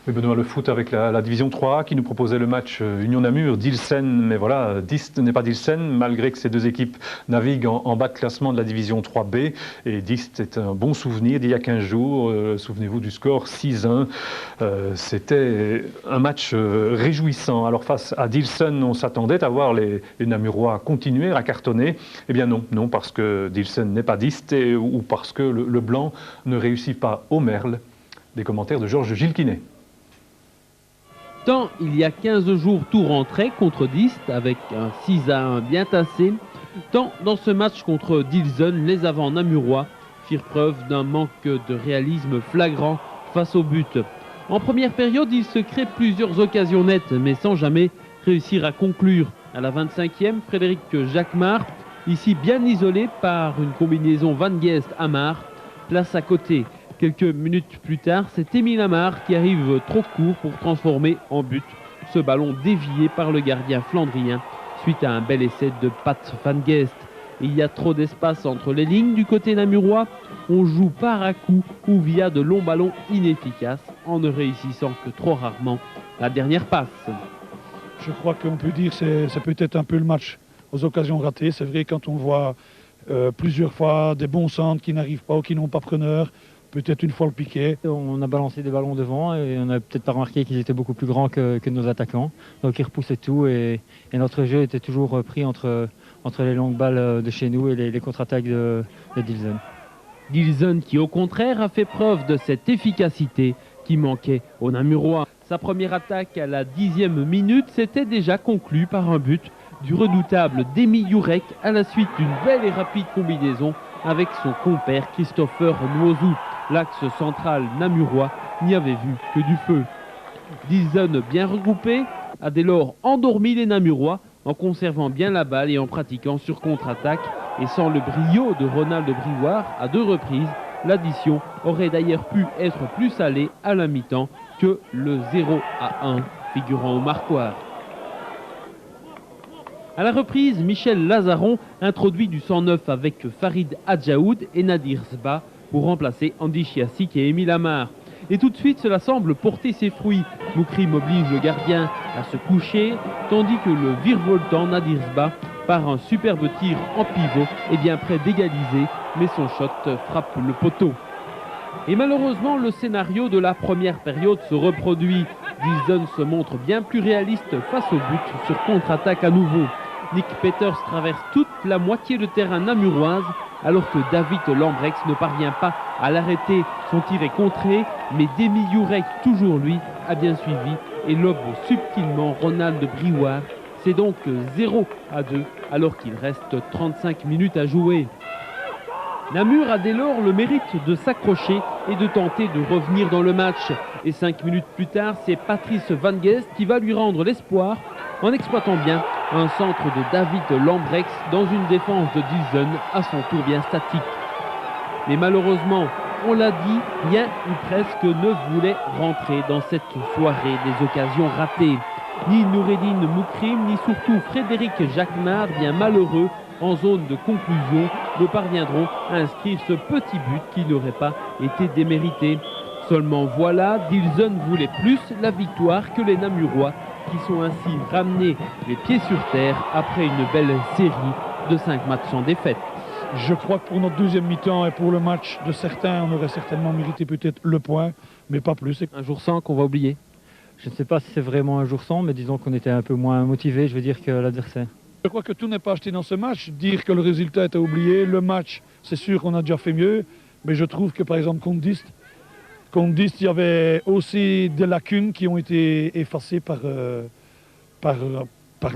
Oui, Benoît, le foot avec la division 3 qui nous proposait le match Union Namur, Dilsen, mais voilà, Dist n'est pas Dilsen, malgré que ces deux équipes naviguent en bas de classement de la division 3B. Et Dist est un bon souvenir d'il y a 15 jours. Souvenez-vous du score 6-1. C'était un match réjouissant. Alors face à Dilsen, on s'attendait à voir les Namurois continuer à cartonner. Eh bien non, parce que Dilsen n'est pas Dist ou parce que le blanc ne réussit pas au merle. Des commentaires de Georges Gilquinet. Tant il y a 15 jours tout rentrait contre Dist avec un 6-1 bien tassé, tant dans ce match contre Dilsen, les avants namurois firent preuve d'un manque de réalisme flagrant face au but. En première période, il se crée plusieurs occasions nettes, mais sans jamais réussir à conclure. À la 25e, Frédéric Jacquemart, ici bien isolé par une combinaison Van Geest-Amar, place à côté. Quelques minutes plus tard, c'est Émile Amar qui arrive trop court pour transformer en but ce ballon dévié par le gardien flandrien suite à un bel essai de Pat Van Geest. Il y a trop d'espace entre les lignes du côté namurois. On joue par à coup ou via de longs ballons inefficaces en ne réussissant que trop rarement la dernière passe. Je crois qu'on peut dire que c'est peut-être un peu le match aux occasions ratées. C'est vrai quand on voit plusieurs fois des bons centres qui n'arrivent pas ou qui n'ont pas preneur. Peut-être une fois le piqué. On a balancé des ballons devant et on n'a peut-être pas remarqué qu'ils étaient beaucoup plus grands que nos attaquants. Donc ils repoussaient tout et notre jeu était toujours pris entre les longues balles de chez nous et les contre-attaques de Dilsen. Dilsen qui au contraire a fait preuve de cette efficacité qui manquait aux Namurois. Sa première attaque à la 10e minute s'était déjà conclue par un but du redoutable Demi Jurek à la suite d'une belle et rapide combinaison avec son compère Christopher Nwozou. L'axe central namurois n'y avait vu que du feu. Dilsen bien regroupé a dès lors endormi les Namurois en conservant bien la balle et en pratiquant sur contre-attaque. Et sans le brio de Ronald Briouard à 2 reprises, l'addition aurait d'ailleurs pu être plus salée à la mi-temps que le 0-1 figurant au marquoir. À la reprise, Michel Lazaron introduit du 109 avec Farid Adjaoud et Nadir Zba pour remplacer Andy Chiasik et Émile Amar. Et tout de suite, cela semble porter ses fruits. Moukrim oblige le gardien à se coucher, tandis que le virevoltant Nadir Zba, par un superbe tir en pivot, est bien près d'égaliser, mais son shot frappe le poteau. Et malheureusement, le scénario de la première période se reproduit. Dilsen se montre bien plus réaliste face au but sur contre-attaque à nouveau. Nick Peters traverse toute la moitié de terrain namuroise alors que David Lambrex ne parvient pas à l'arrêter. Son tir est contré, mais Demi Jurek, toujours lui, a bien suivi et lobe subtilement Ronald Briouard. C'est donc 0-2 alors qu'il reste 35 minutes à jouer. Namur a dès lors le mérite de s'accrocher et de tenter de revenir dans le match. Et 5 minutes plus tard, c'est Patrice Van Geest qui va lui rendre l'espoir en exploitant bien un centre de David Lambrex dans une défense de Dilsen à son tour bien statique. Mais malheureusement, on l'a dit, rien ou presque ne voulait rentrer dans cette soirée des occasions ratées. Ni Noureddine Moukrim, ni surtout Frédéric Jacquemart, bien malheureux, en zone de conclusion, ne parviendront à inscrire ce petit but qui n'aurait pas été démérité. Seulement voilà, Dilsen voulait plus la victoire que les Namurois, qui sont ainsi ramenés les pieds sur terre après une belle série de 5 matchs sans défaite. Je crois que pour notre deuxième mi-temps et pour le match de certains, on aurait certainement mérité peut-être le point, mais pas plus. Un jour sans qu'on va oublier. Je ne sais pas si c'est vraiment un jour sans, mais disons qu'on était un peu moins motivé, je veux dire, que l'adversaire. Je crois que tout n'est pas acheté dans ce match. Dire que le résultat est à oublier, le match, c'est sûr qu'on a déjà fait mieux, mais je trouve que par exemple contre Dist, il y avait aussi des lacunes qui ont été effacées par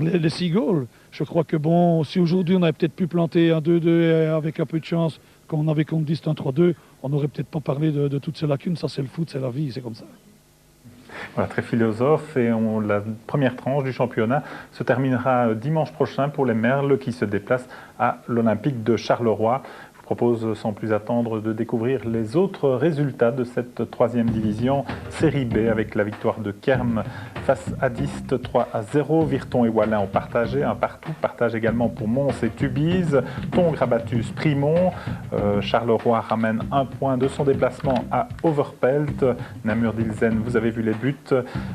les 6 goals. Je crois que bon, si aujourd'hui on avait peut-être pu planter un 2-2 avec un peu de chance, quand on avait contre Dist un 3-2, on n'aurait peut-être pas parlé de toutes ces lacunes. Ça c'est le foot, c'est la vie, c'est comme ça. Voilà, très philosophe, et la première tranche du championnat se terminera dimanche prochain pour les Merles qui se déplacent à l'Olympique de Charleroi. propose sans plus attendre de découvrir les autres résultats de cette 3e division série B avec la victoire de Kerm face à Diest 3-0. Virton et Wallin ont partagé un partout. Partage également pour Mons et Tubize. Tongres a battu Sprimont. Charleroi ramène un point de son déplacement à Overpelt. Namur-Dilsen, vous avez vu les buts.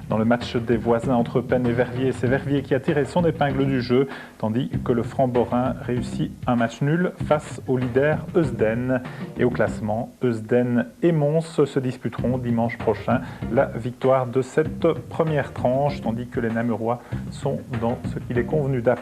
Dans le match des voisins entre Penn et Verviers, c'est Verviers qui a tiré son épingle du jeu, tandis que le Franc-Borin réussit un match nul face au leader Eusden. Et au classement, Eusden et Mons se disputeront dimanche prochain la victoire de cette première tranche, tandis que les Namurois sont dans ce qu'il est convenu d'appeler